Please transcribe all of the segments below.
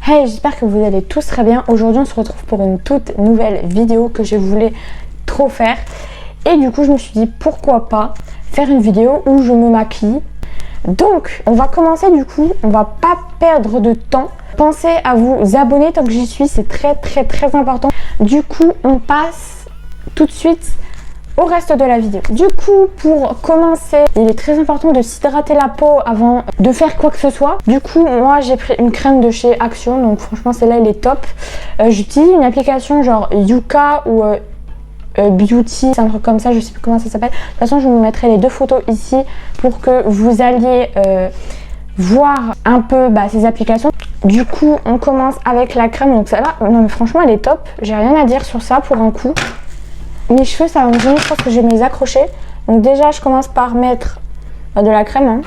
Hey, j'espère que vous allez tous très bien. Aujourd'hui on se retrouve pour une toute nouvelle vidéo que je voulais trop faire. Et du coup je me suis dit pourquoi pas faire une vidéo où je me maquille. Donc on va commencer du coup, on va pas perdre de temps. Pensez à vous abonner tant que j'y suis, c'est très important. Du coup on passe tout de suite au reste de la vidéo. Du coup, pour commencer, il est très important de s'hydrater la peau avant de faire quoi que ce soit. Du coup, moi j'ai pris une crème de chez Action, donc franchement celle-là elle est top. J'utilise une application genre Yuka ou Beauty, c'est un truc comme ça, je sais plus comment ça s'appelle. De toute façon, je vous mettrai les deux photos ici pour que vous alliez voir un peu ces applications. Du coup, on commence avec la crème, donc celle-là, non mais franchement elle est top. J'ai rien à dire sur ça pour un coup. Mes cheveux ça va me gêner, je pense que je vais me les accrocher. Donc déjà je commence par mettre de la crème. Hein.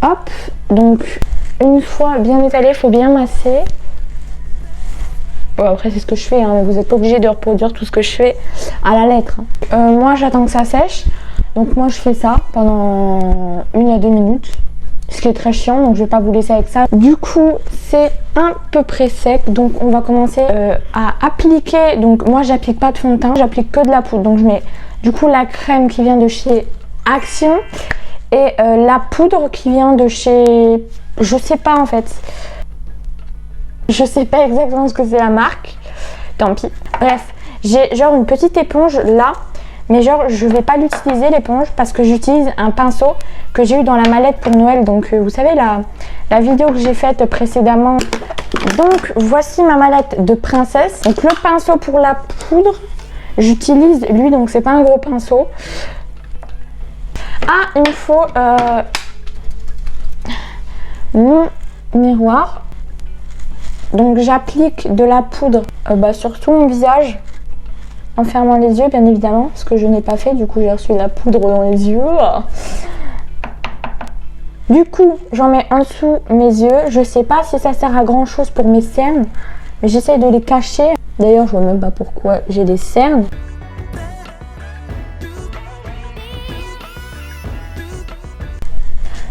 Hop, donc une fois bien étalé, il faut bien masser. Bon, après c'est ce que je fais, hein, mais vous n'êtes pas obligé de reproduire tout ce que je fais à la lettre. Moi j'attends que ça sèche. Donc moi je fais ça pendant 1 à 2 minutes. Ce qui est très chiant, donc je vais pas vous laisser avec ça. Du coup c'est à peu près sec, donc on va commencer à appliquer. Donc moi j'applique pas de fond de teint, j'applique que de la poudre. Donc je mets du coup la crème qui vient de chez Action et la poudre qui vient de chez, je sais pas en fait, je sais pas exactement ce que c'est la marque, tant pis. Bref, j'ai genre une petite éponge là. Mais genre je vais pas l'utiliser l'éponge parce que j'utilise un pinceau que j'ai eu dans la mallette pour Noël. Donc vous savez la vidéo que j'ai faite précédemment. Donc voici ma mallette de princesse. Donc le pinceau pour la poudre, j'utilise lui, donc c'est pas un gros pinceau. Ah, il me faut mon miroir. Donc j'applique de la poudre sur tout mon visage. En fermant les yeux bien évidemment, ce que je n'ai pas fait, du coup j'ai reçu de la poudre dans les yeux. Du coup j'en mets en dessous mes yeux, je sais pas si ça sert à grand chose pour mes cernes, mais j'essaye de les cacher. D'ailleurs je vois même pas pourquoi j'ai des cernes.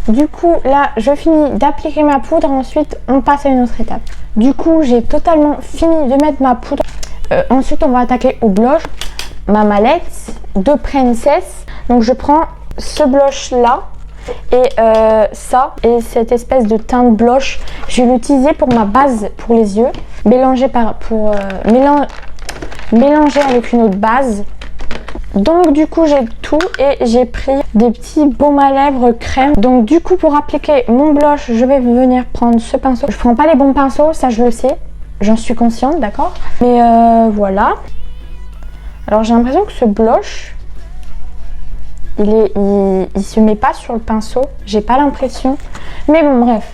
Du coup là je finis d'appliquer ma poudre, ensuite on passe à une autre étape. Du coup j'ai totalement fini de mettre ma poudre. Ensuite on va attaquer au blush, ma mallette de princesse. Donc je prends ce blush là et ça et cette espèce de teinte blush, je vais l'utiliser pour ma base pour les yeux, mélanger avec une autre base. Donc du coup j'ai tout et j'ai pris des petits baumes à lèvres crème. Donc du coup pour appliquer mon blush je vais venir prendre ce pinceau. Je prends pas les bons pinceaux, ça je le sais. J'en suis consciente, d'accord. Mais voilà. Alors j'ai l'impression que ce blush, il se met pas sur le pinceau. J'ai pas l'impression. Mais bon, bref.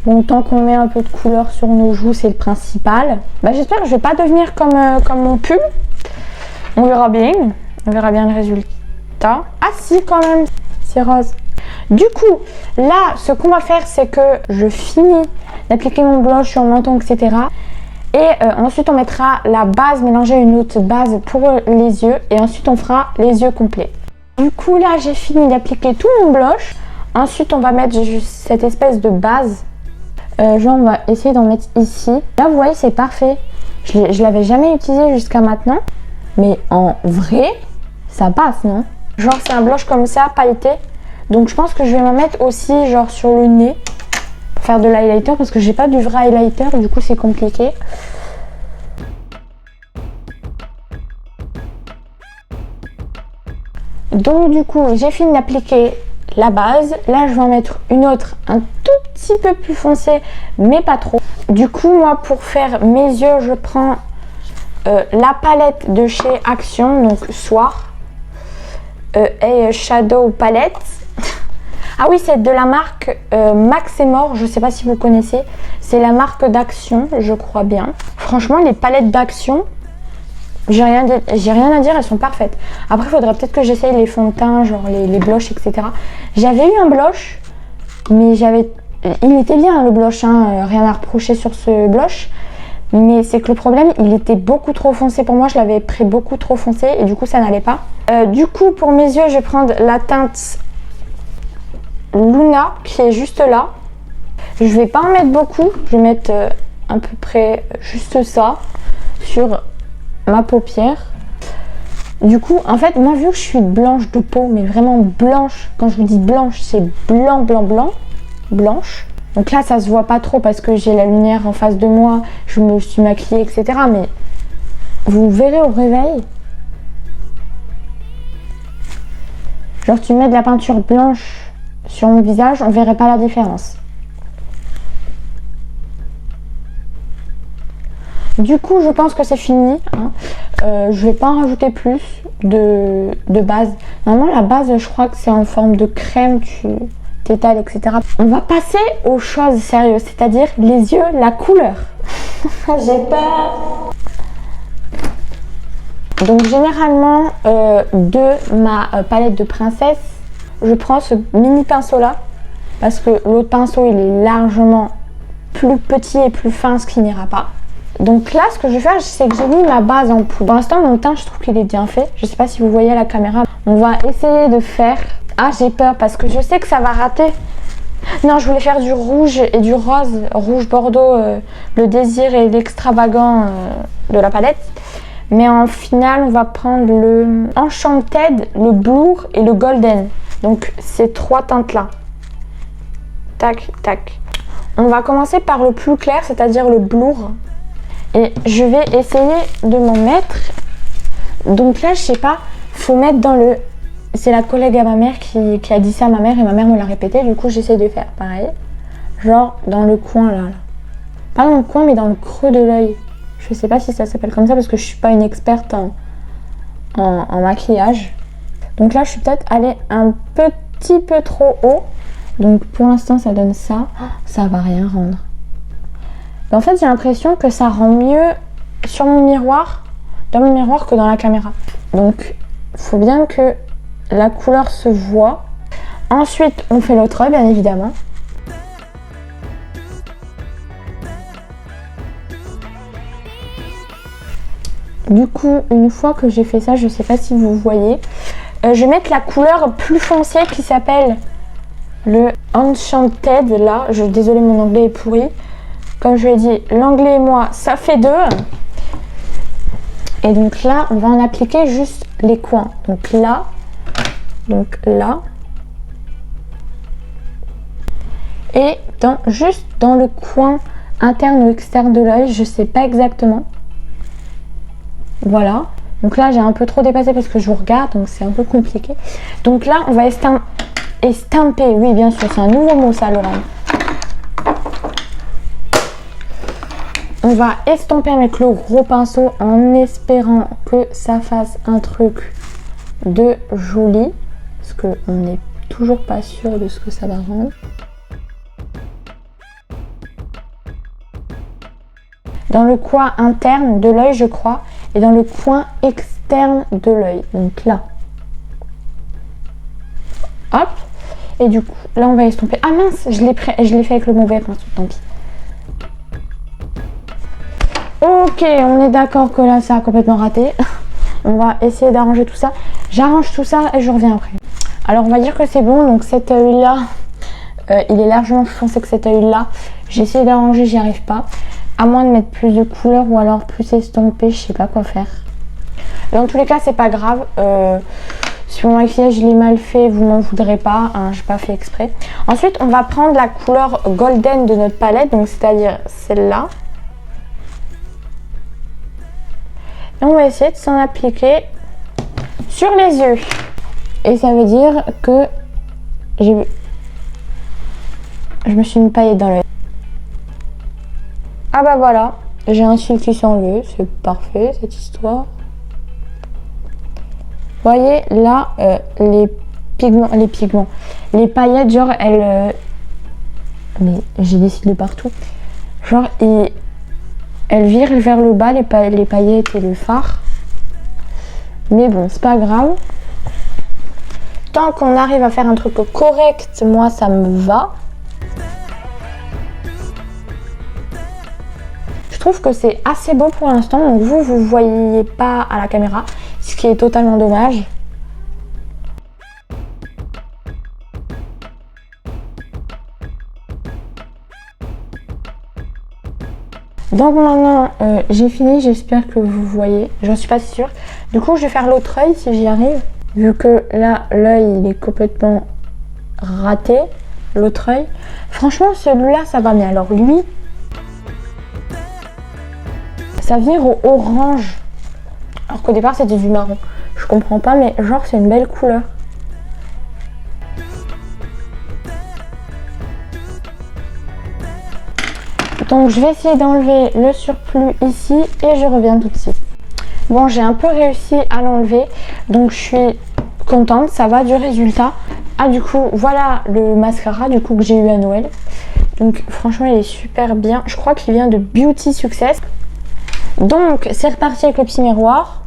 Bon, tant qu'on met un peu de couleur sur nos joues, c'est le principal. J'espère que je vais pas devenir comme mon pull. On verra bien. On verra bien le résultat. Ah si, quand même. C'est rose. Du coup, là, ce qu'on va faire, c'est que je finis d'appliquer mon blush sur mon menton, etc. Et ensuite, on mettra la base mélangée à une autre base pour les yeux. Et ensuite, on fera les yeux complets. Du coup, là, j'ai fini d'appliquer tout mon blush. Ensuite, on va mettre juste cette espèce de base. Genre, on va essayer d'en mettre ici. Là, vous voyez, c'est parfait. Je l'avais jamais utilisé jusqu'à maintenant. Mais en vrai, ça passe, non? Genre, c'est un blush comme ça, pailleté. Donc je pense que je vais m'en mettre aussi genre sur le nez pour faire de l'highlighter parce que j'ai pas du vrai highlighter, du coup c'est compliqué. Donc du coup j'ai fini d'appliquer la base. Là je vais en mettre une autre un tout petit peu plus foncée mais pas trop. Du coup moi pour faire mes yeux je prends la palette de chez Action, donc Soir et Shadow Palette. Ah oui, c'est de la marque Max et More, je sais pas si vous connaissez. C'est la marque d'Action, je crois bien. Franchement, les palettes d'Action, j'ai rien à dire, elles sont parfaites. Après, il faudrait peut-être que j'essaye les fonds de teint, genre les blushs, etc. J'avais eu un blush, mais il était bien le blush, hein, rien à reprocher sur ce blush. Mais c'est que le problème, il était beaucoup trop foncé pour moi. Je l'avais pris beaucoup trop foncé et du coup, ça n'allait pas. Du coup, pour mes yeux, je vais prendre la teinte Luna qui est juste là. Je vais pas en mettre beaucoup, je vais mettre à peu près juste ça sur ma paupière. Du coup, en fait, moi vu que je suis blanche de peau, mais vraiment blanche, quand je vous dis blanche, c'est blanc, blanc, blanc, blanche. Donc là, ça se voit pas trop parce que j'ai la lumière en face de moi, je me suis maquillée, etc. Mais vous verrez au réveil. Genre, tu mets de la peinture blanche sur mon visage, on verrait pas la différence. Du coup, je pense que c'est fini. Hein. Je vais pas en rajouter plus de base. Normalement, la base, je crois que c'est en forme de crème, tu t'étales, etc. On va passer aux choses sérieuses, c'est-à-dire les yeux, la couleur. J'ai peur. Donc, généralement, de ma palette de princesse, je prends ce mini pinceau-là parce que l'autre pinceau, il est largement plus petit et plus fin, ce qui n'ira pas. Donc là, ce que je vais faire, c'est que j'ai mis ma base en poudre. Pour l'instant, mon teint, je trouve qu'il est bien fait. Je sais pas si vous voyez à la caméra. On va essayer de faire... Ah, j'ai peur parce que je sais que ça va rater. Non, je voulais faire du rouge et du rose. Rouge bordeaux, le désir et l'extravagant de la palette. Mais en final, on va prendre le Enchanted, le Blur et le Golden. Donc, ces trois teintes-là. Tac, tac. On va commencer par le plus clair, c'est-à-dire le Blur. Et je vais essayer de m'en mettre. Donc là, je sais pas, faut mettre dans le... C'est la collègue à ma mère qui a dit ça à ma mère et ma mère me l'a répété. Du coup, j'essaie de faire pareil. Genre dans le coin là. Pas dans le coin, mais dans le creux de l'œil. Je sais pas si ça s'appelle comme ça parce que je suis pas une experte en maquillage. Donc là, je suis peut-être allée un petit peu trop haut. Donc pour l'instant, ça donne ça. Ça va rien rendre. En fait, j'ai l'impression que ça rend mieux sur mon miroir, dans mon miroir, que dans la caméra. Donc, il faut bien que la couleur se voit. Ensuite, on fait l'autre œil, bien évidemment. Du coup, une fois que j'ai fait ça, je ne sais pas si vous voyez, je vais mettre la couleur plus foncée qui s'appelle le Enchanted. Là, désolée, mon anglais est pourri. Comme je l'ai dit, l'anglais et moi, ça fait deux. Et donc là, on va en appliquer juste les coins. Donc là, et juste dans le coin interne ou externe de l'œil, je sais pas exactement. Voilà. Donc là, j'ai un peu trop dépassé parce que je vous regarde, donc c'est un peu compliqué. Donc là, on va estamper. Oui, bien sûr, c'est un nouveau mot ça, Laurent. On va estomper avec le gros pinceau en espérant que ça fasse un truc de joli. Parce qu'on n'est toujours pas sûr de ce que ça va rendre. Dans le coin interne de l'œil, je crois. Et dans le coin externe de l'œil. Donc là. Hop. Et du coup, là, on va estomper. Ah mince, je l'ai fait avec le mauvais pinceau, tant pis. Ok, on est d'accord que là ça a complètement raté. On va essayer d'arranger tout ça. J'arrange tout ça et je reviens après. Alors on va dire que c'est bon. Donc cet œil là, il est largement plus foncé que cet œil là. J'ai essayé d'arranger, j'y arrive pas. À moins de mettre plus de couleur ou alors plus estompé, je sais pas quoi faire. Dans tous les cas, c'est pas grave. Si mon maquillage il est mal fait, vous m'en voudrez pas. Hein, j'ai pas fait exprès. Ensuite, on va prendre la couleur golden de notre palette. Donc c'est-à-dire celle-là. Et on va essayer de s'en appliquer sur les yeux. Et ça veut dire que je me suis mis paillette dans l'œil. Ah bah voilà, j'ai un cil qui s'enlève, c'est parfait cette histoire. Vous voyez là, les paillettes, genre elles... mais j'ai des cils de partout. Genre elles virent vers le bas, les paillettes et le fard. Mais bon, c'est pas grave. Tant qu'on arrive à faire un truc correct, moi ça me va. Je trouve que c'est assez beau pour l'instant. Donc vous voyez pas à la caméra, ce qui est totalement dommage. Donc maintenant j'ai fini, j'espère que vous voyez, j'en suis pas sûre. Du coup je vais faire l'autre œil si j'y arrive. Vu que là l'œil il est complètement raté, l'autre œil. Franchement celui-là ça va bien. Alors lui, ça vire au orange. Alors qu'au départ c'était du marron. Je comprends pas mais genre c'est une belle couleur. Donc je vais essayer d'enlever le surplus ici et je reviens tout de suite. Bon j'ai un peu réussi à l'enlever. Donc je suis contente, ça va du résultat. Ah du coup voilà le mascara du coup que j'ai eu à Noël. Donc franchement il est super bien. Je crois qu'il vient de Beauty Success. Donc c'est reparti avec le petit miroir.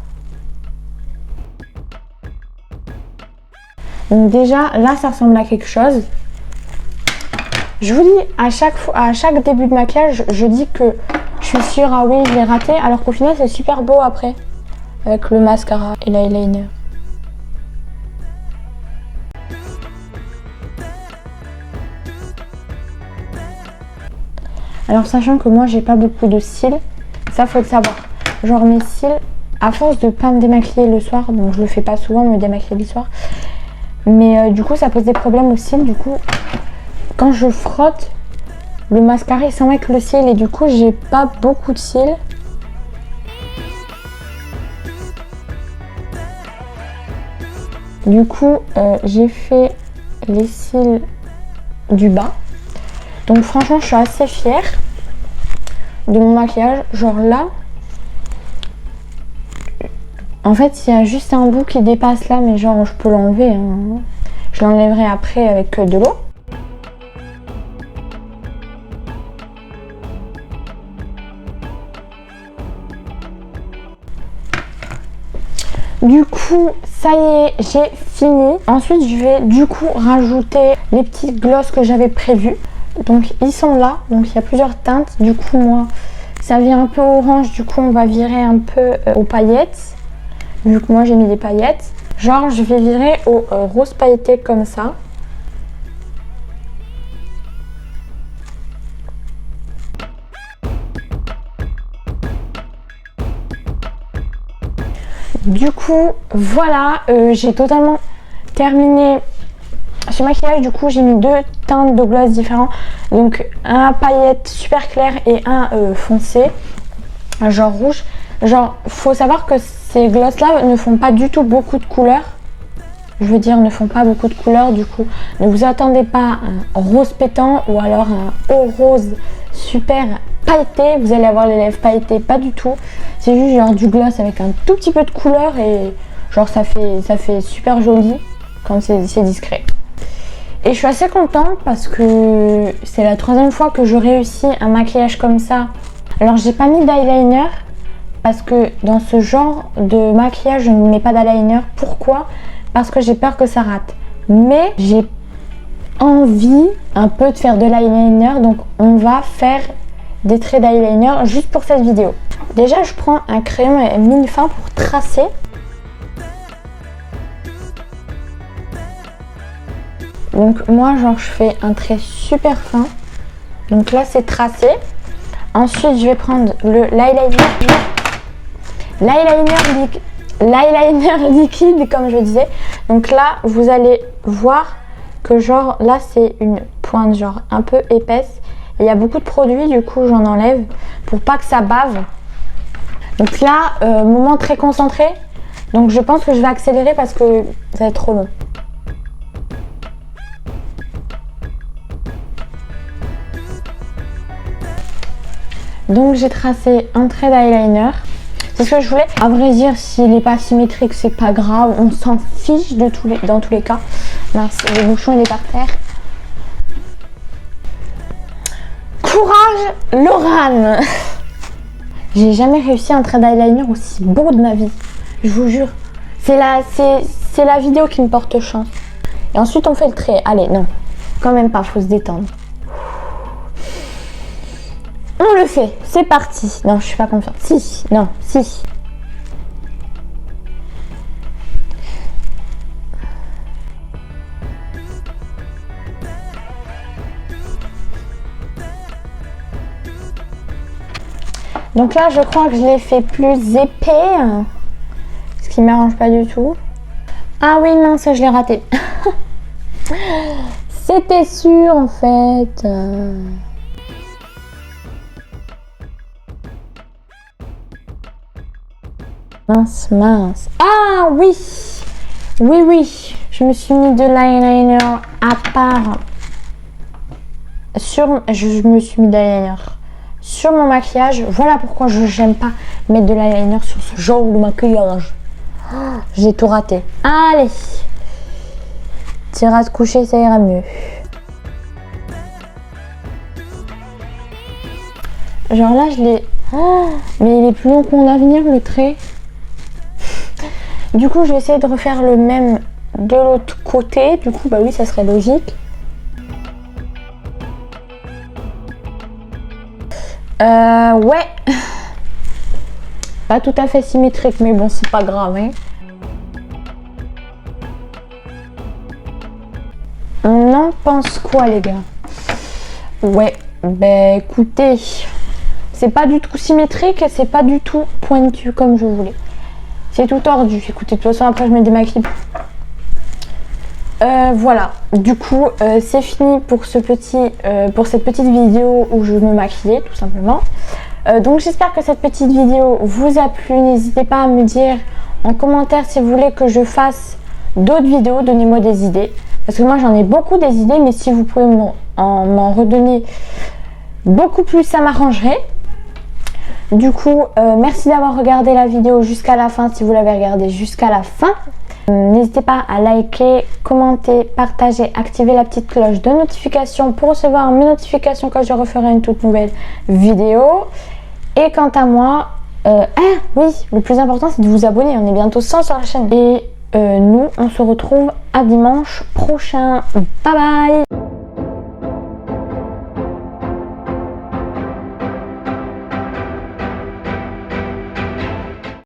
Donc déjà là ça ressemble à quelque chose. Je vous dis à chaque début de maquillage, je dis que je suis sûre, ah oui je l'ai raté, alors qu'au final c'est super beau après. Avec le mascara et l'eyeliner. Alors sachant que moi j'ai pas beaucoup de cils, ça faut le savoir. Genre mes cils, à force de pas me démaquiller le soir, donc je le fais pas souvent me démaquiller le soir. Mais du coup ça pose des problèmes aux cils, du coup quand je frotte le mascara il s'en va avec le cil et du coup j'ai pas beaucoup de cils. Du coup j'ai fait les cils du bas. Donc franchement je suis assez fière de mon maquillage. Genre là, en fait il y a juste un bout qui dépasse là, mais genre je peux l'enlever, hein. Je l'enlèverai après avec de l'eau. Du coup ça y est, j'ai fini. Ensuite je vais du coup rajouter les petits gloss que j'avais prévus. Donc ils sont là, donc il y a plusieurs teintes. Du coup moi ça vire un peu orange, du coup on va virer un peu aux paillettes. Vu que moi j'ai mis des paillettes. Genre je vais virer au rose pailleté comme ça. Du coup voilà, j'ai totalement terminé ce maquillage. Du coup j'ai mis deux teintes de gloss différents, donc un paillette super clair et un foncé genre rouge. Genre faut savoir que ces gloss là ne font pas du tout beaucoup de couleurs, je veux dire ne font pas beaucoup de couleurs. Du coup ne vous attendez pas à un rose pétant ou alors un haut rose super pailleté, vous allez avoir les lèvres pailletées, pas du tout. C'est juste genre du gloss avec un tout petit peu de couleur et genre ça fait super joli quand c'est discret. Et je suis assez contente parce que c'est la troisième fois que je réussis un maquillage comme ça. Alors j'ai pas mis d'eyeliner parce que dans ce genre de maquillage je ne mets pas d'eyeliner. Pourquoi? Parce que j'ai peur que ça rate. Mais j'ai envie un peu de faire de l'eyeliner, donc on va faire des traits d'eyeliner juste pour cette vidéo. Déjà je prends un crayon mine fin pour tracer. Donc moi genre je fais un trait super fin. Donc là c'est tracé. Ensuite je vais prendre l'eyeliner liquide comme je disais. Donc là vous allez voir que genre là c'est une pointe genre un peu épaisse. Et il y a beaucoup de produits, du coup j'en enlève pour pas que ça bave. Donc là moment très concentré. Donc je pense que je vais accélérer parce que ça va être trop long. Donc j'ai tracé un trait d'eyeliner. C'est ce que je voulais. À vrai dire, s'il n'est pas symétrique, c'est pas grave. On s'en fiche de dans tous les cas. Mince, le bouchon il est par terre. Courage, Laurane. J'ai jamais réussi un trait d'eyeliner aussi beau de ma vie. Je vous jure. C'est la vidéo qui me porte chance. Et ensuite on fait le trait. Allez, non. Quand même pas, faut se détendre. On le fait, c'est parti. Non, je suis pas confiante. Si, non, si. Donc là, je crois que je l'ai fait plus épais. Ce qui m'arrange pas du tout. Ah oui, non, ça, je l'ai raté. C'était sûr, en fait. Mince, mince. Ah oui! Oui, oui. Je me suis mis de l'eyeliner à part. Je me suis mis de l'eyeliner sur mon maquillage. Voilà pourquoi j'aime pas mettre de l'eyeliner sur ce genre de maquillage. Oh, j'ai tout raté. Allez. Tu iras te coucher, ça ira mieux. Genre là, je l'ai... Oh, mais il est plus long que mon avenir, le trait. Du coup, je vais essayer de refaire le même de l'autre côté. Du coup, bah oui, ça serait logique. Ouais. Pas tout à fait symétrique, mais bon, c'est pas grave, hein. On en pense quoi, les gars? Ouais, ben écoutez, c'est pas du tout symétrique, c'est pas du tout pointu comme je voulais. C'est tout tordu. Écoutez, de toute façon, après, je me démaquille. Voilà, du coup, c'est fini pour cette petite vidéo où je me maquillais, tout simplement. Donc, j'espère que cette petite vidéo vous a plu. N'hésitez pas à me dire en commentaire si vous voulez que je fasse d'autres vidéos. Donnez-moi des idées. Parce que moi, j'en ai beaucoup des idées, mais si vous pouvez m'en redonner beaucoup plus, ça m'arrangerait. Du coup, merci d'avoir regardé la vidéo jusqu'à la fin, si vous l'avez regardée jusqu'à la fin. N'hésitez pas à liker, commenter, partager, activer la petite cloche de notification pour recevoir mes notifications quand je referai une toute nouvelle vidéo. Et quant à moi, oui, le plus important c'est de vous abonner, on est bientôt 100 sur la chaîne. Et nous, on se retrouve à dimanche prochain. Bye bye!